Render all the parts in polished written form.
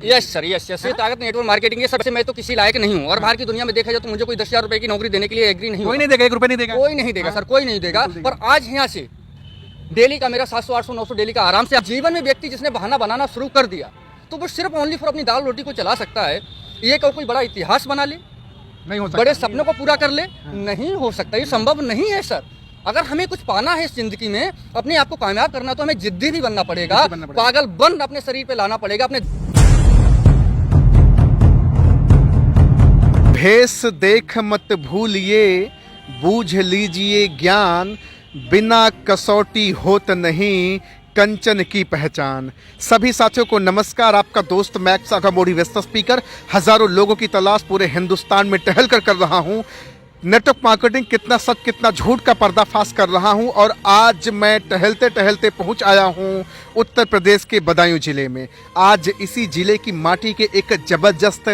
Yes sir, yes yes, ये ताकत network marketing, ये सबसे मैं तो किसी लायक नहीं हूँ। और बाहर की दुनिया में देखा जाए तो मुझे कोई 10,000 रुपए की नौकरी देने के लिए एग्री नहीं, कोई नहीं देगा, 1 रुपए नहीं देगा, कोई नहीं देगा सर, कोई नहीं देगा। पर आज यहाँ से डेली का मेरा 700 800 900 डेली का आराम से जीवन में व्यक्ति जिसने बहाना बनाना शुरू कर दिया तो वो सिर्फ ओनली फॉर अपनी दाल रोटी को चला सकता है। ये कोई बड़ा इतिहास बना ले, नहीं हो सकता, बड़े सपनों को पूरा कर ले, नहीं हो सकता, ये संभव नहीं है सर। अगर हमें कुछ पाना है इस जिंदगी में, अपने आप को कामयाब करना, तो हमें जिद्दी भी बनना पड़ेगा, पागल बन अपने शरीर पे लाना पड़ेगा। अपने भेष देख मत भूलिए, बूझ लीजिए ज्ञान, बिना कसौटी होत नहीं कंचन की पहचान। सभी साथियों को नमस्कार। आपका दोस्त मैक्स का मोटिवेशनल स्पीकर हजारों लोगों की तलाश पूरे हिंदुस्तान में टहल कर रहा हूं। नेटवर्क मार्केटिंग कितना सच कितना झूठ का पर्दाफाश कर रहा हूं। और आज मैं टहलते टहलते पहुंच आया हूं उत्तर प्रदेश के बदायूं जिले में। आज इसी जिले की माटी के एक जबरदस्त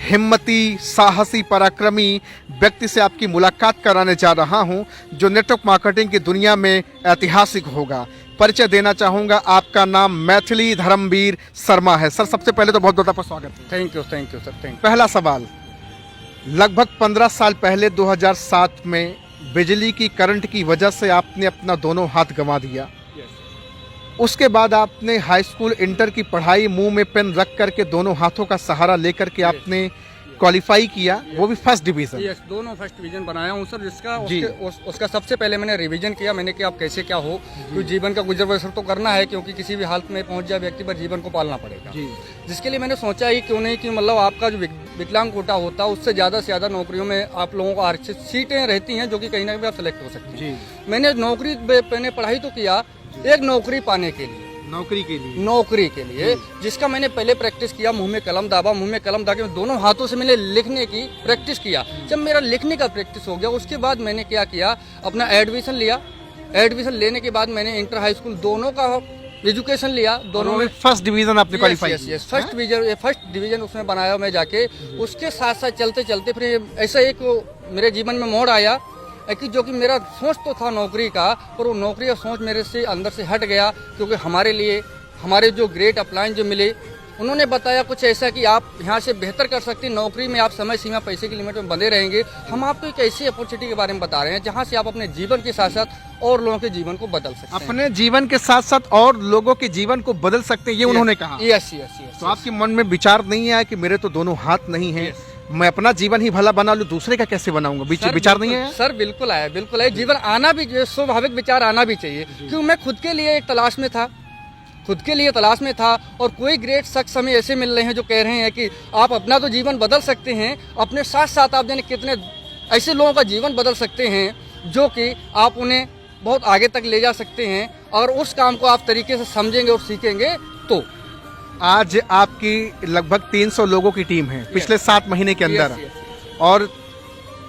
हिम्मती साहसी पराक्रमी व्यक्ति से आपकी मुलाकात कराने जा रहा हूं जो नेटवर्क मार्केटिंग की दुनिया में ऐतिहासिक होगा। परिचय देना चाहूंगा, आपका नाम मैथिली धर्मवीर शर्मा है। सर, सबसे पहले तो बहुत बहुत आपका स्वागत है। Thank you sir, thank you. पहला सवाल, लगभग 15 साल पहले 2007 में बिजली की करंट की वजह से आपने अपना दोनों हाथ गंवा दिया। उसके बाद आपने हाई स्कूल इंटर की पढ़ाई मुंह में पेन रख करके दोनों हाथों का सहारा लेकर के आपने क्वालिफाई किया, वो भी फर्स्ट डिवीजन। यस, दोनों फर्स्ट डिवीजन बनाया हूँ सर, जिसका उसका सबसे पहले मैंने रिवीजन किया। मैंने कि आप कैसे क्या हो, क्योंकि जीवन का गुजर बसर तो करना है, क्योंकि किसी भी हालत में पहुंच जाए व्यक्ति पर जीवन को पालना पड़ेगा। जिसके लिए मैंने सोचा ही क्यों नहीं कि मतलब आपका जो विकलांग कोटा होता है उससे ज़्यादा से ज़्यादा नौकरियों में आप लोगों को आरक्षित सीटें रहती हैं, जो कि कहीं ना कहीं आप सेलेक्ट हो सकते हैं। मैंने मैंने पढ़ाई तो किया एक नौकरी पाने के लिए, नौकरी के लिए जिसका मैंने पहले प्रैक्टिस किया, मुंह में कलम दाबा, मुंह में कलम दाबा, दोनों हाथों से मैंने लिखने की प्रैक्टिस किया। जब मेरा लिखने का प्रैक्टिस हो गया, उसके बाद मैंने क्या किया, अपना एडमिशन लिया। एडमिशन लेने के बाद मैंने इंटर हाई स्कूल दोनों का एजुकेशन लिया। दोनों में फर्स्ट डिवीजन आपने क्वालिफाई किया। फर्स्ट डिवीजन उसमें बनाया मैं जाके। उसके साथ साथ चलते चलते फिर ऐसा एक मेरे जीवन में मोड़ आया कि जो कि मेरा सोच तो था नौकरी का, पर वो नौकरी का सोच मेरे से अंदर से हट गया। क्योंकि हमारे लिए हमारे जो ग्रेट अपलाइन जो मिले, उन्होंने बताया कुछ ऐसा कि आप यहाँ से बेहतर कर सकते हैं। नौकरी में आप समय सीमा पैसे की लिमिट में बंधे रहेंगे। हम आपको एक ऐसी अपॉर्चुनिटी के बारे में बता रहे हैं जहाँ से आप अपने जीवन के साथ साथ और लोगों के जीवन को बदल सकते हैं। अपने जीवन के साथ साथ और लोगों के जीवन को बदल सकते हैं, ये उन्होंने कहा। यस। तो आपके मन में विचार नहीं आया कि मेरे तो दोनों हाथ नहीं है, मैं अपना जीवन ही भला बना लूं, दूसरे का कैसे बनाऊंगा? विचार नहीं है सर? बिल्कुल आया, बिल्कुल आया। जीवन आना भी स्वाभाविक, विचार आना भी चाहिए। क्योंकि मैं खुद के लिए एक तलाश में था, और कोई ग्रेट शख्स हमें ऐसे मिल रहे हैं जो कह रहे हैं कि आप अपना तो जीवन बदल सकते हैं, अपने साथ साथ आप जाने कितने ऐसे लोगों का जीवन बदल सकते हैं जो कि आप उन्हें बहुत आगे तक ले जा सकते हैं। और उस काम को आप तरीके से समझेंगे और सीखेंगे तो आज आपकी लगभग 300 लोगों की टीम है पिछले 7 महीने के अंदर। और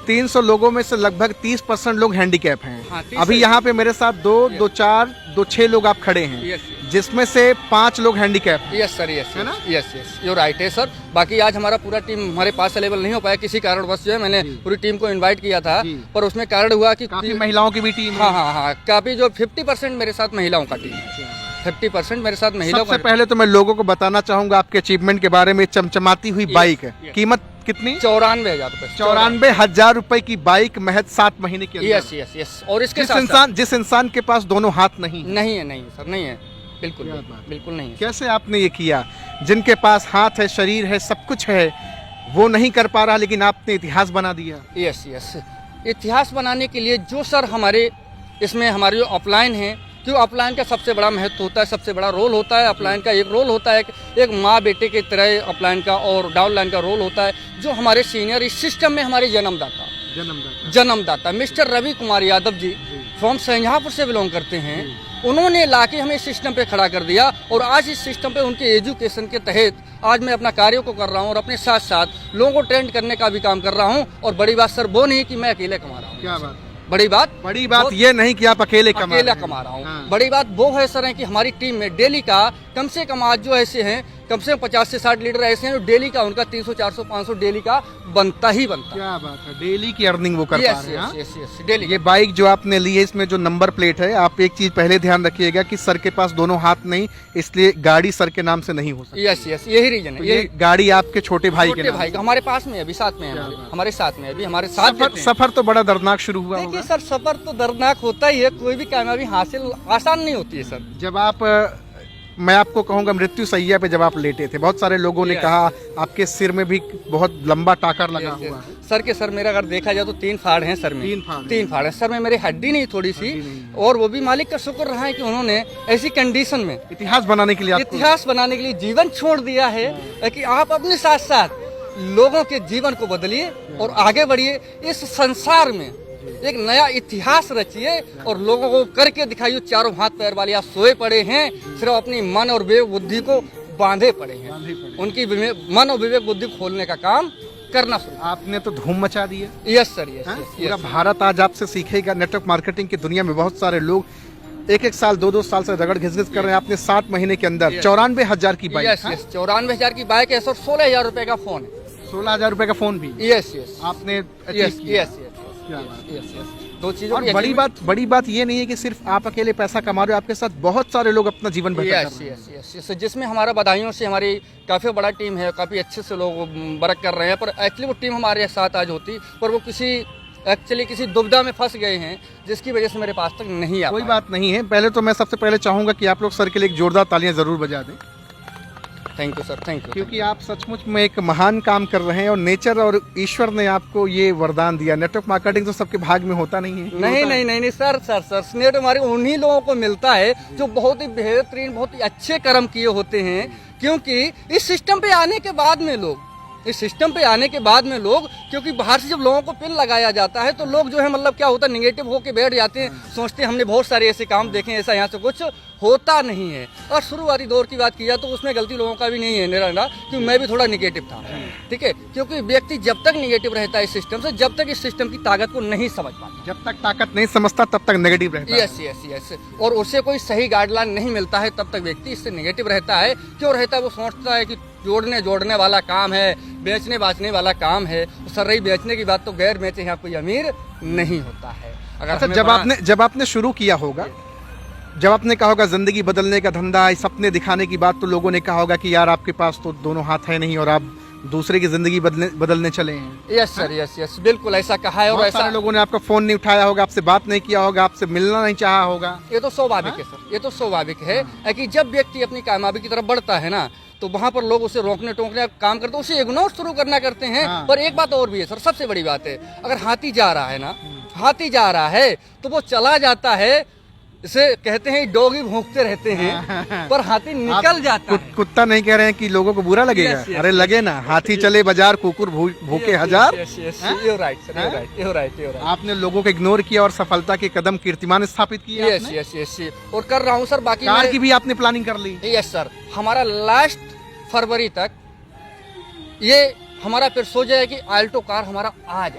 300 लोगों में से लगभग 30% लोग हैंडीकैप हैं। हाँ, अभी यहाँ पे मेरे साथ 2 4 2 6 लोग आप खड़े हैं, जिसमें से 5 लोग हैंडीकैप। यस सर, यस है ना? यस यू राइट है सर। बाकी आज हमारा पूरा टीम हमारे पास अवेलेबल नहीं हो पाया किसी कारणवश। जो है मैंने पूरी टीम को इनवाइट किया था, पर उसमें कारण हुआ कि काफी महिलाओं की भी टीम। हाँ, काफी जो 50% मेरे साथ महिलाओं का टीम है। 50% मेरे साथ महिलाओं का। सबसे पहले तो मैं लोगों को बताना चाहूंगा आपके अचीवमेंट के बारे में। चमचमाती हुई बाइक है, कीमत कितनी? 94,000 रुपए। 94,000 रुपए की बाइक महज 7 महीने के अंदर। यस। और इसके साथ जिस इंसान के पास दोनों हाथ नहीं है सर, नहीं है, बिल्कुल नहीं है। कैसे आपने ये किया? जिनके पास हाथ है, शरीर है, सब कुछ है, वो नहीं कर पा रहा, लेकिन आपने इतिहास बना दिया। यस। इतिहास बनाने के लिए जो सर हमारे इसमें हमारे जो अपलाइन है, क्यों अपलाइन का सबसे बड़ा महत्व होता है, सबसे बड़ा रोल होता है। अपलाइन का एक रोल होता है, एक माँ बेटे की तरह अपलाइन का और डाउनलाइन का रोल होता है। जो हमारे सीनियर इस सिस्टम में हमारे जन्मदाता मिस्टर रवि कुमार यादव जी फ्रॉम शाहजहांपुर से बिलोंग करते हैं। उन्होंने लाके हमें इस सिस्टम पे खड़ा कर दिया, और आज इस सिस्टम पे उनके एजुकेशन के तहत आज मैं अपना कार्यों को कर रहा हूँ, और अपने साथ साथ लोगों को ट्रेंड करने का भी काम कर रहा हूँ। और बड़ी बात सर वो नहीं कि मैं अकेले कमा रहा हूँ। क्या बात? बड़ी बात ये नहीं कि आप अकेले कमा रहा हूँ। बड़ी बात वो है सर है कि हमारी टीम में डेली का कम से कम आज जो ऐसे हैं कम से कम 50 से 60 लीटर ऐसे हैं जो डेली का उनका 300 400 500 डेली का बनता ही बनता है। क्या बात है, डेली की अर्निंग वो कर पा रहे हैं। हाँ? Yes daily. ये बाइक जो आपने ली है इसमें जो नंबर प्लेट है, आप एक चीज पहले ध्यान रखिएगा कि सर के पास दोनों हाथ नहीं, इसलिए गाड़ी सर के नाम से नहीं हो सकती। यस यही रीजन तो है। ये गाड़ी आपके छोटे भाई के नाम भाई का हमारे पास में अभी साथ में है, हमारे साथ में अभी हमारे साथ। सफर तो बड़ा दर्दनाक शुरू हुआ देखिए होगा। सर, सफर तो दर्दनाक होता ही है, कोई भी कामयाबी हासिल आसान नहीं होती है सर। जब आप मैं आपको कहूंगा मृत्यु सैया पे जब आप लेटे थे, बहुत सारे लोगों ने कहा आपके सिर में भी बहुत लंबा टाकर लगा हुआ है। सर के सर मेरा अगर देखा जाए तो 3 फाड़ हैं सर में। 3 फाड़ है सर में, मेरी हड्डी नहीं थोड़ी सी, और वो भी मालिक का शुक्र रहा है कि उन्होंने ऐसी कंडीशन में इतिहास बनाने के लिए जीवन छोड़ दिया है कि आप अपने साथ साथ लोगों के जीवन को बदलिए और आगे बढ़िए। इस संसार में एक नया इतिहास रचिए और लोगों को करके दिखाइए। चारों हाथ पैर वाले आप सोए पड़े हैं, सिर्फ अपनी मन और विवेक बुद्धि को बांधे पड़े हैं। उनकी मन और विवेक बुद्धि खोलने का काम करना शुरू। आपने तो धूम मचा दी है। Yes sir, yes. पूरा भारत आज आपसे सीखेगा। नेटवर्क मार्केटिंग की दुनिया में बहुत सारे लोग एक साल 2 साल से रगड़ घिस कर रहे हैं। आपने 7 महीने के अंदर 94,000 की बाइक। यस 94,000 की बाइक है सर। 16,000 रुपए का फोन है। 16,000 रुपए का फोन भी। यस आपने यस। दो चीजों और बड़ी बात ये नहीं है कि सिर्फ आप अकेले पैसा कमा रहे हो, आपके साथ बहुत सारे लोग अपना जीवन बेहतर कर रहे हैं। यस, जिसमें हमारा बधाइयों से हमारी काफी बड़ा टीम है, काफी अच्छे से लोग वर्क कर रहे हैं। पर एक्चुअली वो टीम हमारे साथ आज होती, पर वो किसी दुविधा में फंस गए हैं, जिसकी वजह से मेरे पास तक नहीं आ कोई बात नहीं है। पहले तो मैं सबसे पहले चाहूंगा कि आप लोग सर के लिए एक जोरदार तालियां जरूर बजा दें। Thank you sir, thank you. क्योंकि आप सचमुच में एक महान काम कर रहे हैं और नेचर और ईश्वर ने आपको ये वरदान दिया। नेटवर्क मार्केटिंग तो सबके भाग में होता नहीं है। नहीं सर नेटवर्क मार्केटिंग उन्हीं लोगों को मिलता है जो बहुत ही बेहतरीन, बहुत ही अच्छे कर्म किए होते हैं। क्योंकि इस सिस्टम पे आने के बाद में लोग क्योंकि बाहर से जब लोगों को पिन लगाया जाता है तो लोग जो है मतलब क्या होता है, निगेटिव होके बैठ जाते हैं, सोचते हैं हमने बहुत सारे ऐसे काम देखे, ऐसा यहाँ से कुछ होता नहीं है। और शुरुआती दौर की बात की जाए तो उसमें गलती लोगों का भी नहीं है निराला, क्योंकि मैं भी थोड़ा निगेटिव था। ठीक है, क्योंकि व्यक्ति जब तक निगेटिव रहता है इस सिस्टम से, जब तक इस सिस्टम की ताकत को नहीं समझ पाता, जब तक ताकत नहीं समझता तब तक नेगेटिव रहता है। यस। और उसे कोई सही गाइडलाइन नहीं मिलता है, तब तक व्यक्ति इससे निगेटिव रहता है। क्यों रहता है? वो सोचता है कि जोड़ने वाला काम है, बेचने बाचने वाला काम है। सर रही बेचने की बात तो गैर बेचे यहाँ कोई अमीर नहीं होता है। अगर अच्छा, जब आपने शुरू किया होगा, जब आपने कहा होगा जिंदगी बदलने का धंधा, सपने दिखाने की बात, तो लोगों ने कहा होगा कि यार आपके पास तो दोनों हाथ है नहीं और आप दूसरे की जिंदगी बदलने चले हैं। यस सर, यस बिल्कुल ऐसा कहा है। और ऐसा लोगों ने आपका फोन नहीं उठाया होगा, आपसे बात नहीं किया होगा, आपसे मिलना नहीं चाहा होगा। ये तो स्वाभाविक है सर, ये तो स्वाभाविक है कि जब व्यक्ति अपनी कामयाबी की तरफ बढ़ता है ना, तो वहाँ पर लोग उसे रोकने टोकने का काम करते हैं, उसे इग्नोर शुरू करना करते हैं। पर एक बात और भी है सर, सबसे बड़ी बात है, अगर हाथी जा रहा है तो वो चला जाता है, इसे कहते हैं डॉगी भौंकते रहते हैं, पर हाथी निकल जाता है। कुत्ता नहीं कह रहे हैं कि लोगों को बुरा लगेगा। अरे लगे ना, हाथी चले बाजार, कुकुर भूखे हजार। आपने लोगों को इग्नोर किया और सफलता के कदम कीर्तिमान स्थापित किया। यस और कर रहा हूँ सर। बाकी कार की भी आपने प्लानिंग कर ली। यस सर, हमारा लास्ट फरवरी तक ये हमारा फिर सोचा है कि आल्टो कार हमारा आ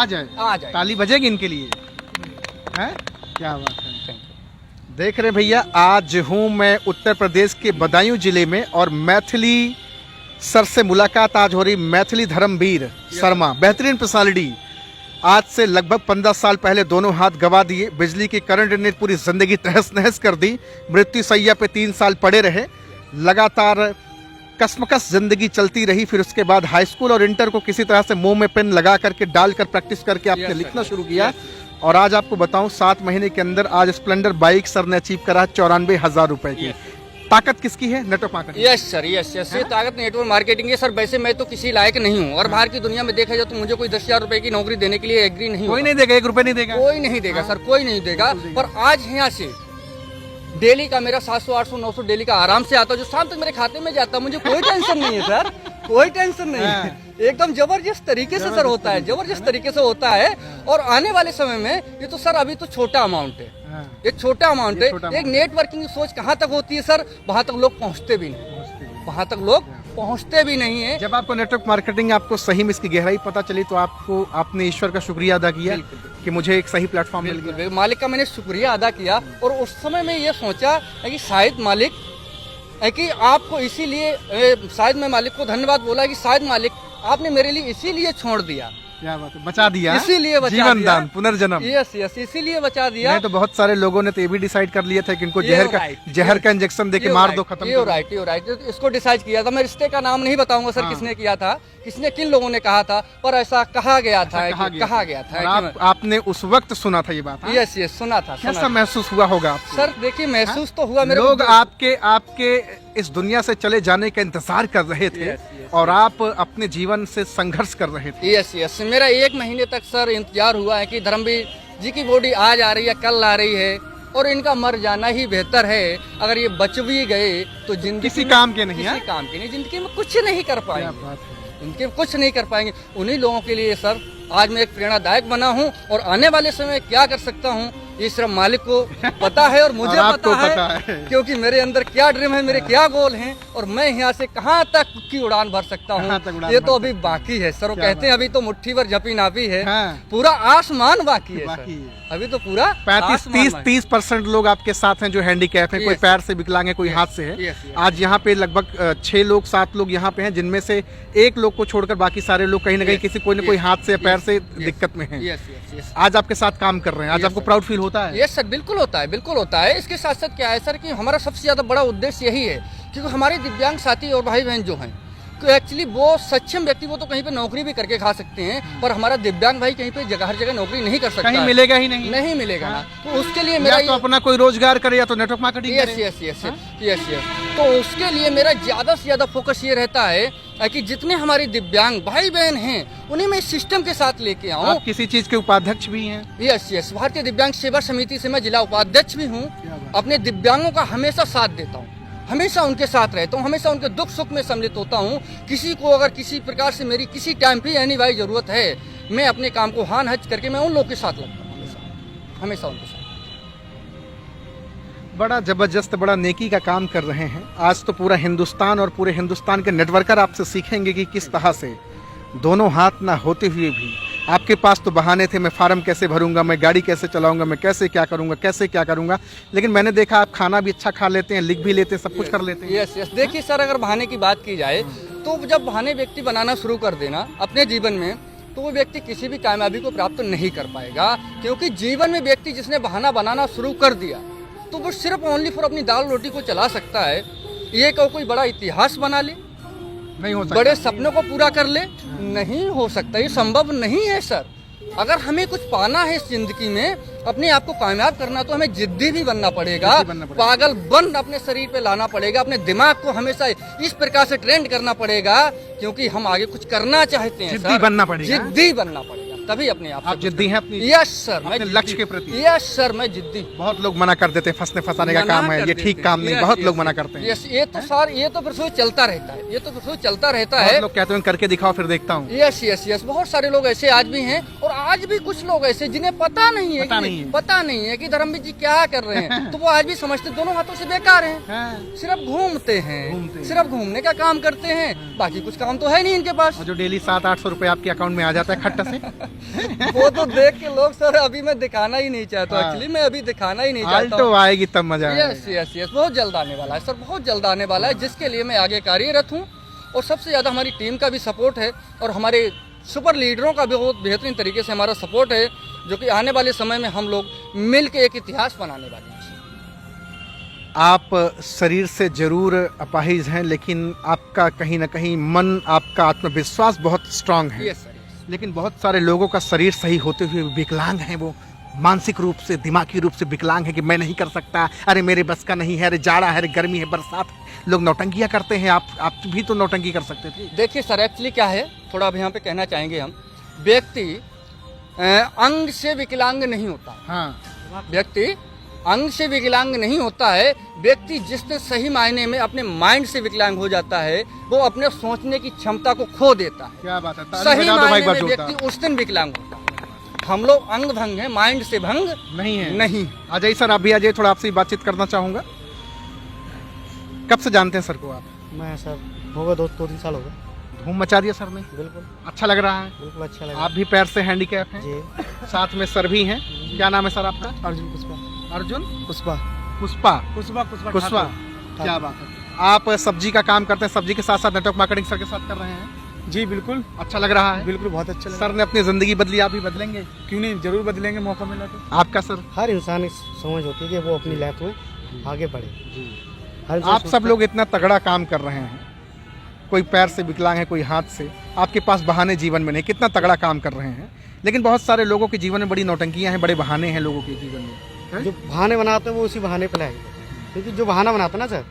जाए। ताली बजेगी इनके लिए, है? क्या बात है। देख रहे भैया, आज हूँ मैं उत्तर प्रदेश के बदायूं जिले में और मैथिली सर से मुलाकात आज हो रही। मैथिली धर्मवीर शर्मा, बेहतरीन पर्सनालिटी। आज से लगभग 15 साल पहले दोनों हाथ गवा दिए, बिजली के करंट ने पूरी जिंदगी तहस नहस कर दी। मृत्यु सैया पे 3 साल पड़े रहे, लगातार कसमकस जिंदगी चलती रही। फिर उसके बाद हाई स्कूल और इंटर को किसी तरह से मुंह में पेन लगा करके डालकर प्रैक्टिस करके आपने लिखना शुरू किया। और आज आपको बताऊं, 7 महीने के अंदर आज स्प्लेंडर बाइक सर ने अचीव करा 94,000 रुपए की। ताकत किसकी है? Network marketing. Yes sir, yes ये ताकत नेटवर्क मार्केटिंग है सर। वैसे मैं तो किसी लायक नहीं हूँ, और बाहर की दुनिया में देखा जाए तो मुझे कोई 10,000 रुपए की नौकरी देने के लिए एग्री नहीं, कोई नहीं देगा, 1 रुपए नहीं देगा, कोई नहीं देगा सर, कोई नहीं देगा। पर आज यहाँ से डेली का मेरा 700, 800, 900 डेली का आराम से आता है, जो शाम तक मेरे खाते में जाता है। मुझे कोई टेंशन नहीं है सर, कोई टेंशन नहीं है। एकदम जबरदस्त तरीके से सर होता है, जबरदस्त तरीके से होता है। और आने वाले समय में ये तो सर अभी तो छोटा अमाउंट है, एक छोटा अमाउंट है। एक नेटवर्किंग की सोच कहाँ तक होती है सर? वहाँ तक लोग पहुँचते भी नहीं, वहाँ तक लोग पहुँचते भी नहीं है। जब आपको नेटवर्क मार्केटिंग, आपको सही में इसकी गहराई पता चली, तो आपने ईश्वर का शुक्रिया अदा किया कि मुझे एक सही प्लेटफॉर्म मिल गया। मालिक का मैंने शुक्रिया अदा किया, और उस समय में ये सोचा कि शायद मालिक है कि आपको इसीलिए शायद मैं मालिक को धन्यवाद बोला कि शायद मालिक आपने मेरे लिए इसीलिए छोड़ दिया, क्या बात है, बचा दिया, इसीलिए बचा जीवन दिया। दान, पुनर्जन्म। यस यस, इसीलिए बचा दिया। नहीं तो बहुत सारे लोगों ने तो ये भी डिसाइड कर लिया था कि इनको ये जहर का इंजेक्शन देके मार दो, खत्म ये राइट। इसको डिसाइड किया था। मैं रिश्ते का नाम नहीं बताऊंगा सर, किसने किया था, किसने, किन लोगों ने कहा था, पर ऐसा कहा गया था, कहा गया था। आपने उस वक्त सुना था ये बात? यस यस, सुना था। कैसा महसूस हुआ होगा आपको? सर देखिए, महसूस तो हुआ, मेरे लोग आपके इस दुनिया से चले जाने का इंतजार कर रहे थे और आप अपने जीवन से संघर्ष कर रहे थे। यस यस, मेरा 1 महीने तक सर इंतजार हुआ है कि धर्मवीर जी की बॉडी आज आ रही है, कल आ रही है, और इनका मर जाना ही बेहतर है। अगर ये बच भी गए तो जिंदगी किसी काम के नहीं, किसी काम के नहीं, जिंदगी में कुछ नहीं कर पाएंगे, इनके कुछ नहीं कर पाएंगे। उन्हीं लोगों के लिए सर आज मैं एक प्रेरणादायक बना हूँ, और आने वाले समय क्या कर सकता हूँ ये सिर्फ मालिक को पता है और मुझे पता है, क्योंकि मेरे अंदर क्या ड्रीम है, मेरे क्या गोल हैं, और मैं यहाँ से कहाँ तक की उड़ान भर सकता हूँ, ये तो अभी बाकी है सर। वो कहते हैं अभी तो मुट्ठी भर झपी नापी है, पूरा आसमान बाकी है सर। अभी तो पूरा 35-30% लोग आपके साथ हैं जो हैंडीकैप हैं, कोई पैर से विकलांग है, कोई हाथ से है। आज यहाँ पे लगभग 6 लोग 7 लोग यहाँ पे हैं, जिनमें से एक लोग को छोड़कर बाकी सारे लोग कहीं ना कहीं किसी कोई ना कोई हाथ से या पैर से दिक्कत में हैं। आज आपके साथ काम कर रहे हैं, आज आपको प्राउड फील होता है? यस सर, बिल्कुल होता है, बिल्कुल होता है। इसके साथ साथ क्या है सर कि हमारा सबसे ज्यादा बड़ा उद्देश्य यही है, क्योंकि हमारे दिव्यांग साथी और भाई बहन जो हैं, तो एक्चुअली वो सक्षम व्यक्ति वो तो कहीं पे नौकरी भी करके खा सकते हैं, पर हमारा दिव्यांग भाई कहीं पे हर जगह नौकरी नहीं कर सकता, कहीं मिलेगा ही नहीं, नहीं मिलेगा ना। तो उसके लिए मेरा तो अपना कोई रोजगार करे या तो नेटवर्क मार्केटिंग करे। यस। तो उसके लिए मेरा ज्यादा से ज्यादा फोकस ये रहता है कि जितने हमारे दिव्यांग भाई बहन हैं उन्हें मैं सिस्टम के साथ लेके आऊँ। आप किसी चीज के उपाध्यक्ष भी हैं? यस, भारतीय दिव्यांग सेवा समिति से मैं जिला उपाध्यक्ष भी हूँ। अपने दिव्यांगों का हमेशा साथ देता हूँ, हमेशा उनके साथ रहता हूँ, हमेशा उनके दुख सुख में सम्मिलित होता हूँ। किसी को अगर किसी प्रकार से मेरी किसी टाइम पे यानी भाई जरूरत है, मैं अपने काम को हान हच करके मैं उन लोगों के साथ लगता हूँ, हमेशा उनके साथ। बड़ा जबरदस्त, बड़ा नेकी का काम कर रहे हैं। आज तो पूरा हिंदुस्तान और पूरे हिंदुस्तान के नेटवर्कर आपसे सीखेंगे कि किस तरह से दोनों हाथ ना होते हुए भी आपके पास तो बहाने थे, मैं फार्म कैसे भरूंगा, मैं गाड़ी कैसे चलाऊंगा, मैं कैसे क्या करूंगा, लेकिन मैंने देखा आप खाना भी अच्छा खा लेते हैं, लिख भी लेते हैं, सब कुछ कर लेते हैं। यस। देखिए सर, अगर बहाने की बात की जाए तो जब बहाने व्यक्ति बनाना शुरू कर देना अपने जीवन में, तो वो व्यक्ति किसी भी कामयाबी को प्राप्त नहीं कर पाएगा। क्योंकि जीवन में व्यक्ति जिसने बहाना बनाना शुरू कर दिया तो वो सिर्फ ओनली फॉर अपनी दाल रोटी को चला सकता है। ये कोई बड़ा इतिहास बना ले, नहीं हो सकता, बड़े सपनों को पूरा कर ले, नहीं हो सकता, ये संभव नहीं है सर। अगर हमें कुछ पाना है इस जिंदगी में, अपने आप को कामयाब करना, तो हमें जिद्दी भी बनना पड़ेगा, पागल बन अपने शरीर पे लाना पड़ेगा, अपने दिमाग को हमेशा इस प्रकार से ट्रेंड करना पड़ेगा, क्योंकि हम आगे कुछ करना चाहते हैं। जिद्दी बनना पड़ेगा, जिद्दी बनना पड़ेगा, तभी अपने आप। आप जिद्दी हैं अपनी? यस सर, मैं लक्ष्य के प्रति। यस सर, मैं जिद्दी। बहुत लोग मना कर देते हैं, फंसने फंसाने का काम है, ये ठीक काम नहीं, बहुत लोग मना करते हैं। यस, ये तो सर, ये तो फिर चलता रहता है, ये तो फिर चलता रहता है। लोग कहते हैं करके दिखाओ फिर देखता हूँ। यस, बहुत सारे लोग ऐसे आज भी हैं, और आज भी कुछ लोग ऐसे जिन्हें पता नहीं है कि धर्मवीर जी क्या कर रहे हैं, तो वो आज भी समझते दोनों हाथों से बेकार हैं, सिर्फ घूमते हैं, सिर्फ घूमने का काम करते हैं, बाकी कुछ काम तो है नहीं इनके पास। जो डेली 700-800 रुपए आपके अकाउंट में आ जाता है खट्टा से वो तो देख के लोग सर अभी मैं दिखाना ही नहीं चाहता, एक्चुअली मैं अभी दिखाना ही नहीं चाहता। तो आएगी तब मजा। यस, बहुत जल्द आने वाला है सर, बहुत जल्द आने वाला है, जिसके लिए मैं आगे कार्यरत हूँ। और सबसे ज्यादा हमारी टीम का भी सपोर्ट है, और हमारे सुपर लीडरों का भी बहुत बेहतरीन तरीके से हमारा सपोर्ट है, जो कि आने वाले समय में हम लोग मिल के एक इतिहास बनाने वाले हैं। आप शरीर से जरूर अपाहिज हैं, लेकिन आपका कहीं ना कहीं मन, आपका आत्मविश्वास बहुत स्ट्रांग है। Yes sir. लेकिन बहुत सारे लोगों का शरीर सही होते हुए विकलांग हैं, वो मानसिक रूप से, दिमागी रूप से विकलांग है कि मैं नहीं कर सकता, अरे मेरे बस का नहीं है, अरे जाड़ा है, अरे गर्मी है, बरसात है, लोग नौटंकियां करते हैं। आप भी तो नौटंकी कर सकते थे। देखिए सर, एक्चुअली क्या है, थोड़ा अभी यहाँ पे कहना चाहेंगे हम, व्यक्ति अंग से विकलांग नहीं होता। हाँ, व्यक्ति अंग से विकलांग नहीं होता है, व्यक्ति जिसने सही मायने में अपने माइंड से विकलांग हो जाता है, वो अपने सोचने की क्षमता को खो देता है। क्या बात है, सही मायने में व्यक्ति उस दिन विकलांग होता है। हम लोग अंग भंग हैं, माइंड से भंग नहीं है। नहीं। आ जाइए सर, आप भी आ जाइए, थोड़ा आपसे बातचीत करना चाहूँगा। कब से जानते हैं सर को आप? मैं सर होगा 2-3 साल हो गए। धूम मचा दिया सर ने, बिल्कुल अच्छा लग रहा है, बिल्कुल अच्छा लगा। आप भी पैर से हैंडीकैप हैं जी, साथ में सर भी हैं। क्या नाम है सर आपका? अर्जुन पुष्पा। अर्जुन पुष्पा। पुष्पा, पुष्पा। क्या बात है। आप सब्जी का काम करते हैं, सब्जी के साथ साथ नेटवर्क मार्केटिंग सर के साथ कर रहे हैं। जी बिल्कुल, अच्छा लग रहा है। बिल्कुल बहुत अच्छा लगा। सर ने अपनी जिंदगी बदली, आप भी बदलेंगे? क्यों नहीं, जरूर बदलेंगे, मौका मिला तो। आपका सर? हर इंसान इस समझ होती है कि वो अपनी लाइफ में आगे बढ़े। हर इंसान आप सब लोग इतना तगड़ा काम कर रहे हैं, कोई पैर से विकलांग है, कोई हाथ से, आपके पास बहाने जीवन में नहीं, कितना तगड़ा काम कर रहे हैं। लेकिन बहुत सारे लोगों के जीवन में बड़ी नौटंकियां हैं, बड़े बहाने हैं लोगों के जीवन में। जो बहाने बनाते हैं वो उसी बहाने पे लाएंगे, क्योंकि जो बहाना बनाता है ना सर,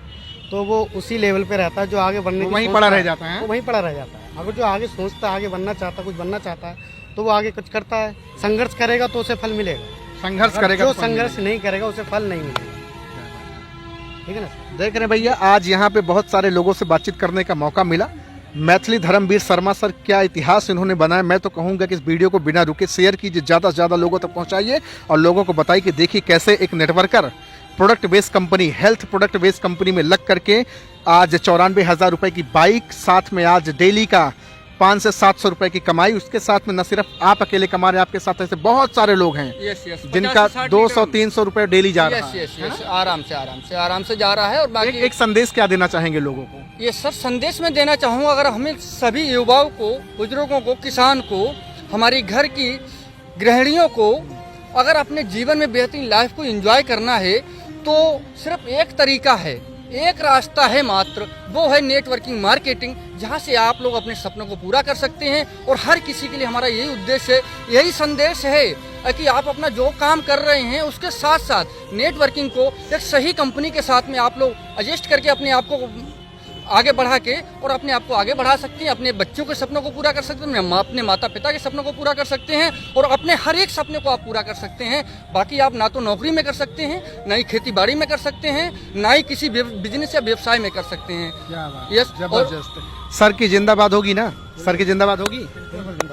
तो वो उसी लेवल पे रहता है। जो आगे बढ़ने वो की वहीं सोचता पड़ा रह है, जाता है। वो वहीं पड़ा रह जाता है। अगर जो आगे सोचता है, आगे बनना चाहता है, कुछ बनना चाहता है, तो वो आगे कुछ करता है, संघर्ष करेगा तो उसे फल मिलेगा। संघर्ष करेगा जो तो फल संघर्ष नहीं करेगा उसे फल नहीं मिलेगा। ठीक है ना सर? देख रहे हैं भैया, आज यहाँ पे बहुत सारे लोगों से बातचीत करने का मौका मिला। मैथिली धर्मवीर शर्मा सर, क्या इतिहास इन्होंने बनाया। मैं तो कहूँगा कि इस वीडियो को बिना रुके शेयर कीजिए, ज़्यादा से ज़्यादा लोगों तक पहुँचाइए और लोगों को बताइए कि देखिए कैसे एक networker product based company, health product based company में लग करके आज 94,000 रुपये की बाइक, साथ में आज डेली का 500 से 700 रुपए की कमाई। उसके साथ में न सिर्फ आप अकेले कमा रहे हैं, आपके साथ ऐसे बहुत सारे लोग हैं यस यस, जिनका 200-300 रुपए डेली जा रहा है। यस यस, आराम से जा रहा है। और बाकी एक संदेश क्या देना चाहेंगे लोगों को? ये सर संदेश में देना चाहूँगा, अगर हमें सभी युवाओं को, बुजुर्गों को, किसान को, हमारी घर की गृहिणियों को अगर अपने जीवन में बेहतरीन लाइफ को एंजॉय करना है तो सिर्फ एक तरीका है, एक रास्ता है मात्र, वो है नेटवर्किंग मार्केटिंग, जहाँ से आप लोग अपने सपनों को पूरा कर सकते हैं। और हर किसी के लिए हमारा यही उद्देश्य है, यही संदेश है कि आप अपना जो काम कर रहे हैं उसके साथ साथ नेटवर्किंग को एक सही कंपनी के साथ में आप लोग एडजस्ट करके अपने आप को आगे बढ़ा के और अपने आप को आगे बढ़ा सकते हैं, अपने बच्चों के सपनों को पूरा कर सकते हैं, अपने माता पिता के सपनों को पूरा कर सकते हैं और अपने हर एक सपने को आप पूरा कर सकते हैं। बाकी आप ना तो नौकरी में कर सकते हैं, ना ही खेती बाड़ी में कर सकते हैं, ना ही किसी बिजनेस या व्यवसाय में कर सकते हैं। यस, जबरदस्त। सर की जिंदाबाद होगी ना? सर की जिंदाबाद होगी।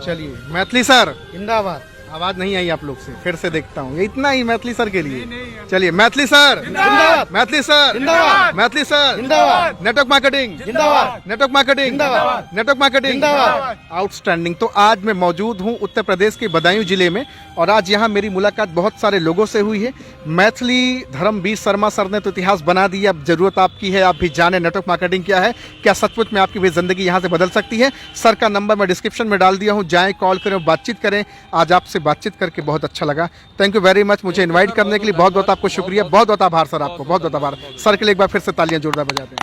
चलिए, मैथिली सर जिंदाबाद। आवाज नहीं आई आप लोग से, फिर से देखता हूँ, ये इतना ही मैथिली सर के लिए। चलिए, मैथिली सर जिंदाबाद, मैथिली सर जिंदाबाद, मैथिली सर जिंदाबाद, नेटवर्क मार्केटिंग जिंदाबाद, नेटवर्क मार्केटिंग जिंदाबाद, नेटवर्क मार्केटिंग जिंदाबाद। आउटस्टैंडिंग। तो आज मैं मौजूद हूँ उत्तर प्रदेश के बदायूं जिले में और आज यहाँ मेरी मुलाकात बहुत सारे लोगों से हुई है। मैथिली धर्मवीर शर्मा सर ने तो इतिहास बना दिया। अब जरूरत आपकी है, आप भी जाने नेटवर्क मार्केटिंग क्या है, क्या सचमुच में आपकी भी जिंदगी यहाँ से बदल सकती है। सर का नंबर मैं डिस्क्रिप्शन में डाल दिया हूँ, जाएं, कॉल करें, बातचीत करें। आज आपसे बातचीत करके बहुत अच्छा लगा। Thank you very much. मुझे इनवाइट करने के लिए बहुत बहुत आपको शुक्रिया, बहुत बहुत आभार सर, आपको बहुत बहुत आभार। सर के लिए एक बार फिर से तालियां जोरदार बजा दें।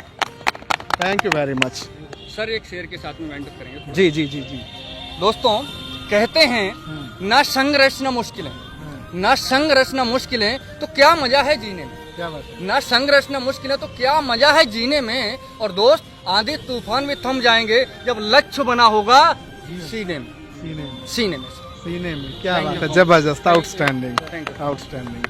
Thank you very much sir. एक शेर के साथ में वाइंड अप करेंगे। जी जी जी जी। दोस्तों, कहते हैं ना संग रचना मुश्किल है, ना संग रचना मुश्किल है तो क्या मजा है जीने में। क्या बात है। ना संग रचना मुश्किल है तो क्या मजा है जीने में। और दोस्त, आंधी तूफान भी थम जाएंगे जब लक्ष्य बना होगा सीने में। सीने में, सीने में। सीने में। क्या बात है, जबरदस्त, आउटस्टैंडिंग, आउटस्टैंडिंग।